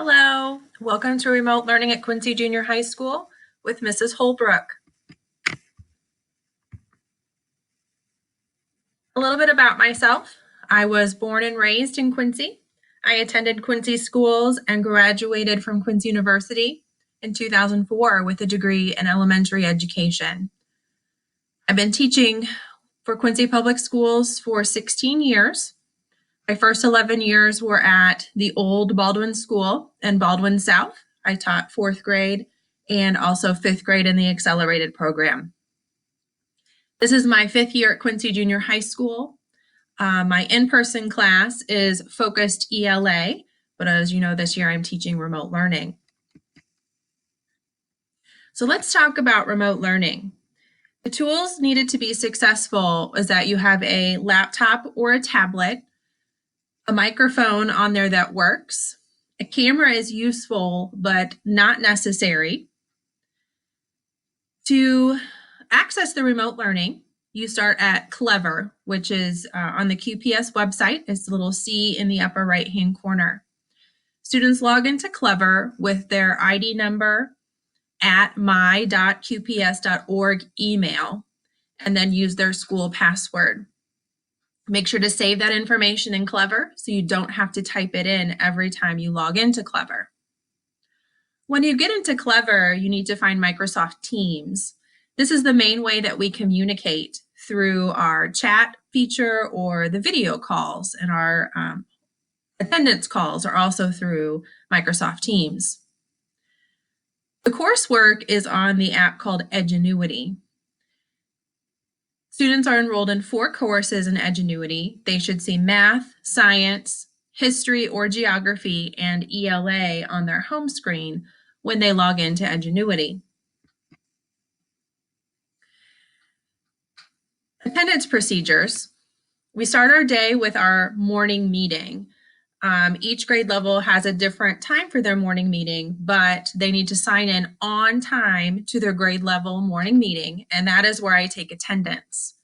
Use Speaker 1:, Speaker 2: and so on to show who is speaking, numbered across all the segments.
Speaker 1: Hello, welcome to Remote Learning at Quincy Junior High School with Mrs. Holbrook. A little bit about myself. I was born and raised in Quincy. I attended Quincy schools and graduated from Quincy University in 2004 with a degree in elementary education. I've been teaching for Quincy Public Schools for 16 years. My first 11 years were at the old Baldwin School in Baldwin South. I taught 4th grade and also 5th grade in the accelerated program. This is my 5th year at Quincy Junior High School. My in-person class is focused ELA, but as you know, this year I'm teaching remote learning. So let's talk about remote learning. The tools needed to be successful is that you have a laptop or a tablet, a microphone on there that works. A camera is useful, but not necessary. To access the remote learning, you start at Clever, which is on the QPS website. It's the little C in the upper right-hand corner. Students log into Clever with their ID number at my.qps.org email and then use their school password. Make sure to save that information in Clever so you don't have to type it in every time you log into Clever. When you get into Clever, you need to find Microsoft Teams. This is the main way that we communicate through our chat feature or the video calls, and our attendance calls are also through Microsoft Teams. The coursework is on the app called Edgenuity. Students are enrolled in 4 courses in Edgenuity. They should see math, science, history or geography, and ELA on their home screen when they log into Edgenuity. Attendance procedures. We start our day with our morning meeting. Each grade level has a different time for their morning meeting, but they need to sign in on time to their grade level morning meeting, and that is where I take attendance.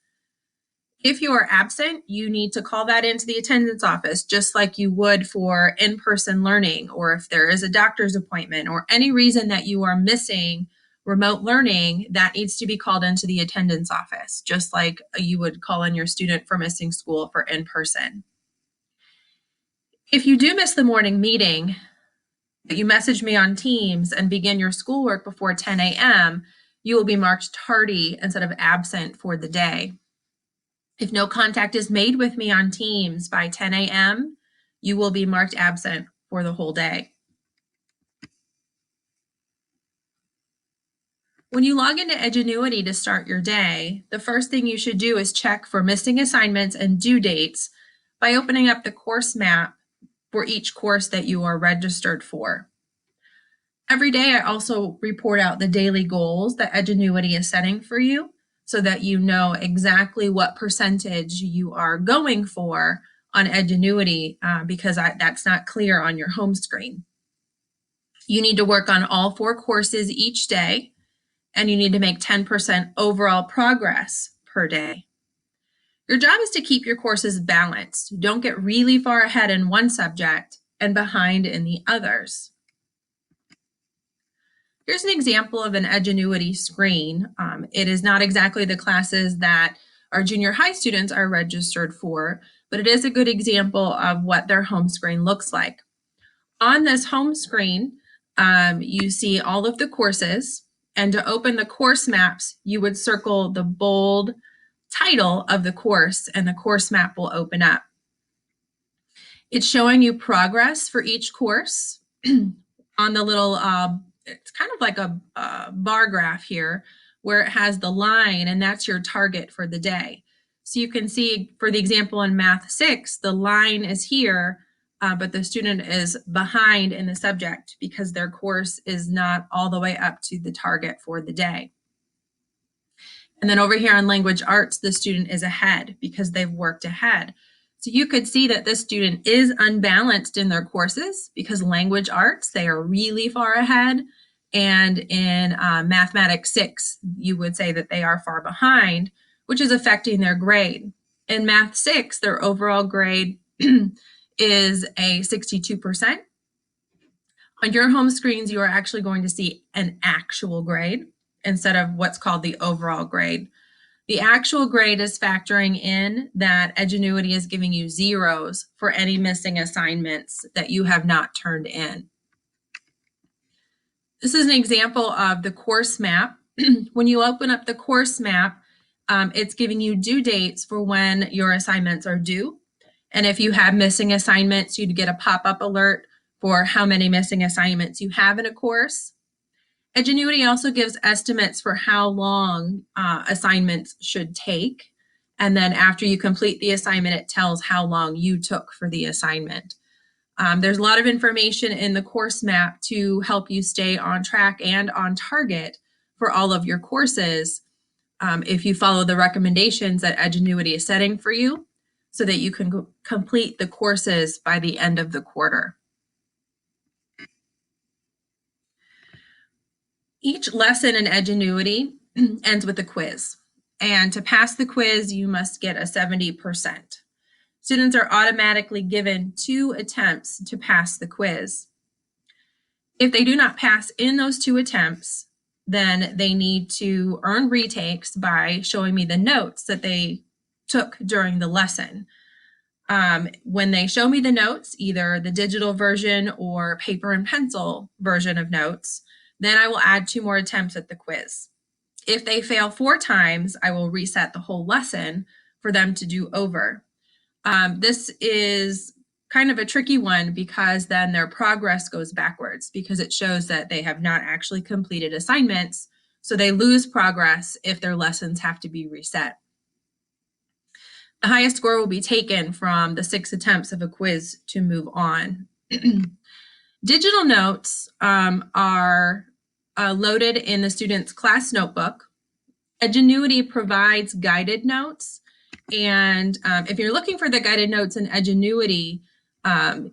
Speaker 1: If you are absent, you need to call that into the attendance office, just like you would for in-person learning, or if there is a doctor's appointment or any reason that you are missing remote learning, that needs to be called into the attendance office, just like you would call in your student for missing school for in-person. If you do miss the morning meeting, but you message me on Teams and begin your schoolwork before 10 a.m., you will be marked tardy instead of absent for the day. If no contact is made with me on Teams by 10 a.m., you will be marked absent for the whole day. When you log into Edgenuity to start your day, the first thing you should do is check for missing assignments and due dates by opening up the course map for each course that you are registered for. Every day, I also report out the daily goals that Edgenuity is setting for you so that you know exactly what percentage you are going for on Edgenuity because that's not clear on your home screen. You need to work on all 4 courses each day, and you need to make 10% overall progress per day. Your job is to keep your courses balanced. Don't get really far ahead in one subject and behind in the others. Here's an example of an Edgenuity screen. It is not exactly the classes that our junior high students are registered for, but it is a good example of what their home screen looks like. On this home screen, you see all of the courses, and to open the course maps, you would circle the bold title of the course, and the course map will open up. It's showing you progress for each course on the little it's kind of like a bar graph here where it has the line, and that's your target for the day. So you can see, for the example in Math 6, the line is here, but the student is behind in the subject because their course is not all the way up to the target for the day. And then over here on Language Arts, the student is ahead because they've worked ahead. So you could see that this student is unbalanced in their courses because Language Arts, they are really far ahead. And in Mathematics 6, you would say that they are far behind, which is affecting their grade. In Math 6, their overall grade is a 62%. On your home screens, you are actually going to see an actual grade instead of what's called the overall grade. The actual grade is factoring in that Edgenuity is giving you zeros for any missing assignments that you have not turned in. This is an example of the course map. When you open up the course map, it's giving you due dates for when your assignments are due. And if you have missing assignments, you'd get a pop-up alert for how many missing assignments you have in a course. Edgenuity also gives estimates for how long assignments should take. And then after you complete the assignment, it tells how long you took for the assignment. There's a lot of information in the course map to help you stay on track and on target for all of your courses if you follow the recommendations that Edgenuity is setting for you so that you can complete the courses by the end of the quarter. Each lesson in Edgenuity ends with a quiz. And to pass the quiz, you must get a 70%. Students are automatically given 2 attempts to pass the quiz. If they do not pass in those 2 attempts, then they need to earn retakes by showing me the notes that they took during the lesson. When they show me the notes, either the digital version or paper and pencil version of notes, then I will add 2 more attempts at the quiz. If they fail 4 times, I will reset the whole lesson for them to do over. This is kind of a tricky one because then their progress goes backwards because it shows that they have not actually completed assignments, so they lose progress if their lessons have to be reset. The highest score will be taken from the 6 attempts of a quiz to move on. Digital notes are loaded in the student's class notebook. Edgenuity provides guided notes. And if you're looking for the guided notes in Edgenuity,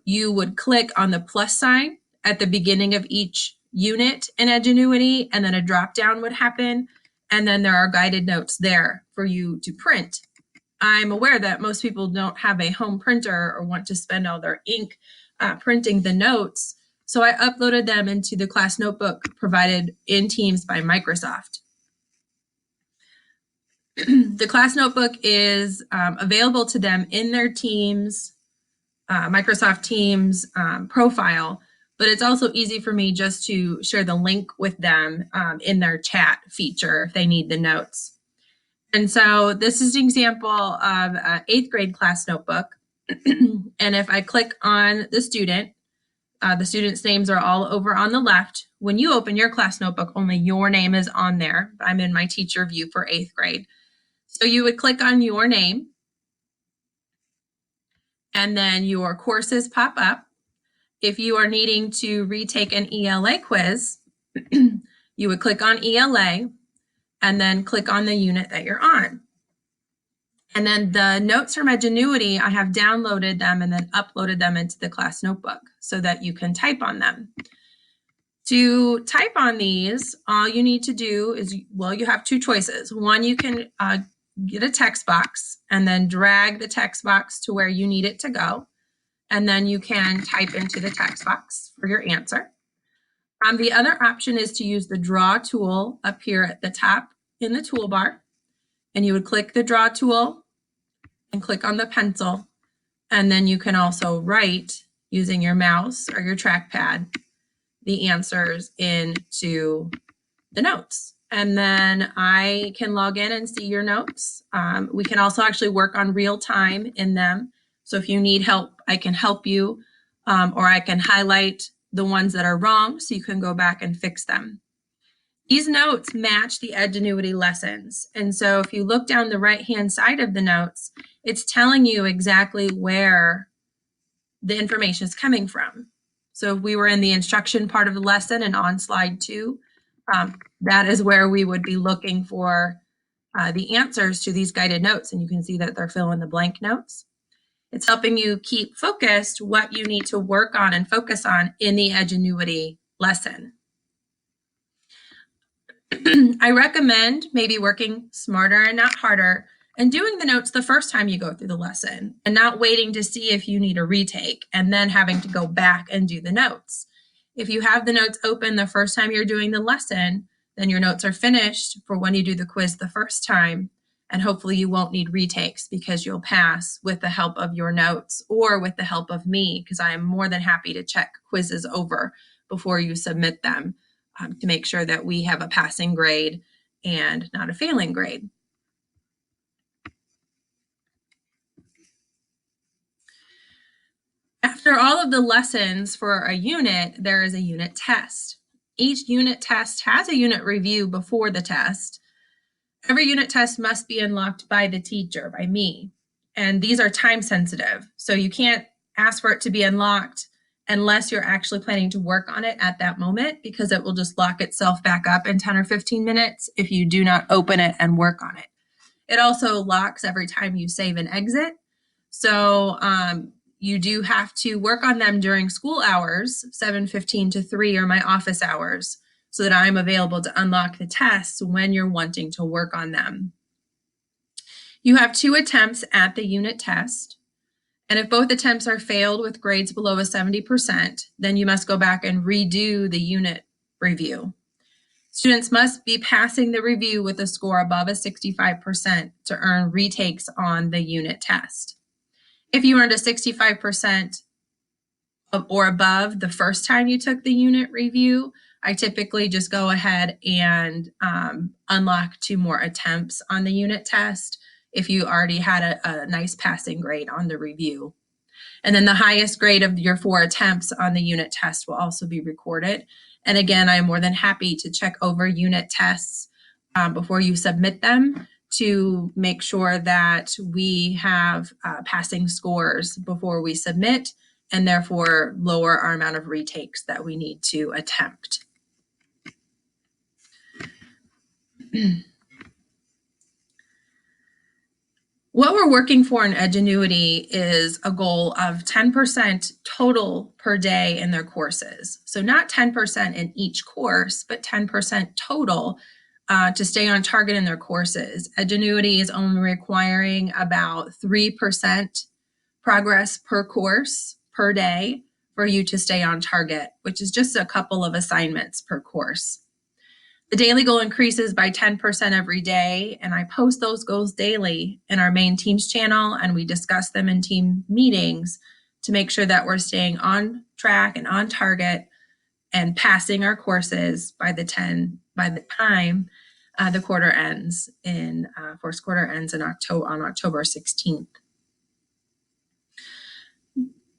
Speaker 1: you would click on the plus sign at the beginning of each unit in Edgenuity, and then a drop down would happen. And then there are guided notes there for you to print. I'm aware that most people don't have a home printer or want to spend all their ink printing the notes. So I uploaded them into the class notebook provided in Teams by Microsoft. The class notebook is available to them in their Teams, Microsoft Teams profile, but it's also easy for me just to share the link with them in their chat feature if they need the notes. And so this is an example of an 8th grade class notebook. And if I click on the students' names are all over on the left. When you open your class notebook, only your name is on there. I'm in my teacher view for 8th grade. So you would click on your name, and then your courses pop up. If you are needing to retake an ELA quiz, you would click on ELA and then click on the unit that you're on. And then the notes from Edgenuity, I have downloaded them and then uploaded them into the class notebook so that you can type on them. To type on these, all you need to do is, well, you have 2 choices. One, you can get a text box and then drag the text box to where you need it to go. And then you can type into the text box for your answer. The other option is to use the draw tool up here at the top in the toolbar. And you would click the draw tool and click on the pencil. And then you can also write using your mouse or your trackpad the answers into the notes. And then I can log in and see your notes. We can also actually work on real time in them. So if you need help, I can help you, or I can highlight the ones that are wrong so you can go back and fix them. These notes match the Edgenuity lessons. And so if you look down the right-hand side of the notes, it's telling you exactly where the information is coming from. So if we were in the instruction part of the lesson and on slide 2, that is where we would be looking for the answers to these guided notes. And you can see that they're fill in the blank notes. It's helping you keep focused what you need to work on and focus on in the Edgenuity lesson. I recommend maybe working smarter and not harder and doing the notes the first time you go through the lesson and not waiting to see if you need a retake and then having to go back and do the notes. If you have the notes open the first time you're doing the lesson, then your notes are finished for when you do the quiz the first time. And hopefully you won't need retakes because you'll pass with the help of your notes or with the help of me, because I am more than happy to check quizzes over before you submit them to make sure that we have a passing grade and not a failing grade. After all of the lessons for a unit, there is a unit test. Each unit test has a unit review before the test. Every unit test must be unlocked by the teacher, by me. And these are time sensitive. So you can't ask for it to be unlocked unless you're actually planning to work on it at that moment, because it will just lock itself back up in 10 or 15 minutes if you do not open it and work on it. It also locks every time you save and exit. So you do have to work on them during school hours, 7:15 to 3 are my office hours, so that I'm available to unlock the tests when you're wanting to work on them. You have 2 attempts at the unit test, and if both attempts are failed with grades below a 70%, then you must go back and redo the unit review. Students must be passing the review with a score above a 65% to earn retakes on the unit test. If you earned a 65% or above the first time you took the unit review, I typically just go ahead and unlock 2 more attempts on the unit test if you already had a nice passing grade on the review. And then the highest grade of your 4 attempts on the unit test will also be recorded. And again, I'm more than happy to check over unit tests before you submit them to make sure that we have passing scores before we submit, and therefore lower our amount of retakes that we need to attempt. What we're working for in Edgenuity is a goal of 10% total per day in their courses. So not 10% in each course, but 10% total to stay on target in their courses. Edgenuity is only requiring about 3% progress per course per day for you to stay on target, which is just a couple of assignments per course. The daily goal increases by 10% every day, and I post those goals daily in our main Teams channel, and we discuss them in team meetings to make sure that we're staying on track and on target and passing our courses by the time the quarter ends in first quarter ends in October 16th.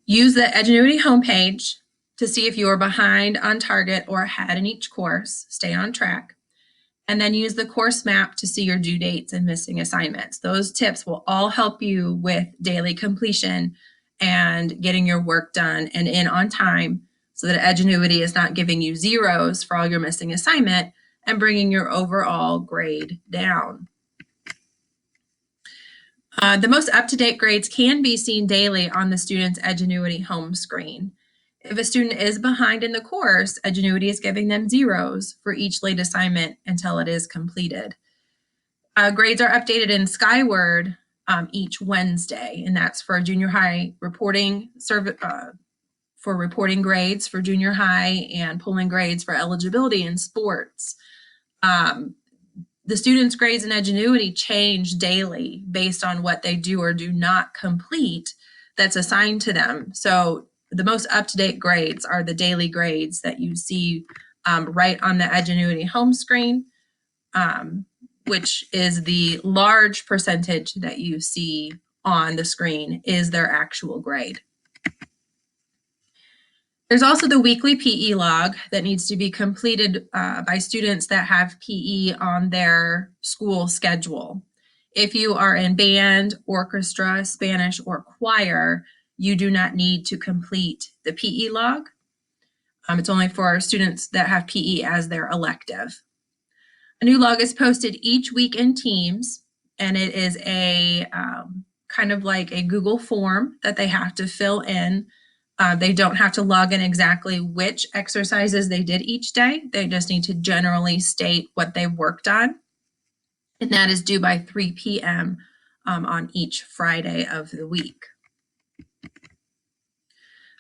Speaker 1: Use the Edgenuity homepage to see if you are behind, on target, or ahead in each course. Stay on track. And then use the course map to see your due dates and missing assignments. Those tips will all help you with daily completion and getting your work done and in on time, so that Edgenuity is not giving you zeros for all your missing assignment and bringing your overall grade down. The most up-to-date grades can be seen daily on the student's Edgenuity home screen. If a student is behind in the course, Edgenuity is giving them zeros for each late assignment until it is completed. Grades are updated in Skyward each Wednesday, and that's for junior high reporting for reporting grades for junior high and pulling grades for eligibility in sports. The students' grades in Edgenuity change daily based on what they do or do not complete that's assigned to them. So the most up-to-date grades are the daily grades that you see right on the Edgenuity home screen, which is the large percentage that you see on the screen is their actual grade. There's also the weekly PE log that needs to be completed by students that have PE on their school schedule. If you are in band, orchestra, Spanish, or choir, you do not need to complete the PE log. It's only for students that have PE as their elective. A new log is posted each week in Teams, and it is a kind of like a Google form that they have to fill in. They don't have to log in exactly which exercises they did each day. They just need to generally state what they worked on. And that is due by 3 p.m. On each Friday of the week.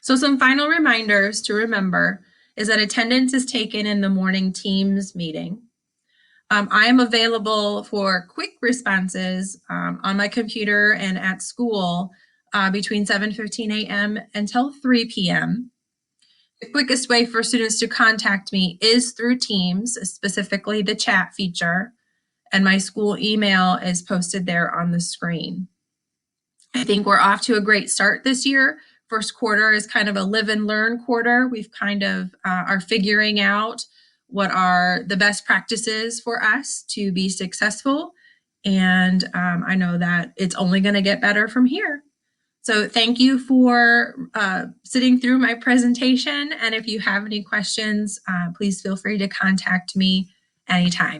Speaker 1: So some final reminders to remember is that attendance is taken in the morning Teams meeting. I am available for quick responses on my computer and at school between 7:15 a.m. until 3 p.m. The quickest way for students to contact me is through Teams, specifically the chat feature, and my school email is posted there on the screen. I think we're off to a great start this year. First quarter is kind of a live and learn quarter. We've kind of are figuring out what are the best practices for us to be successful. And I know that it's only going to get better from here. So thank you for sitting through my presentation. And if you have any questions, please feel free to contact me anytime.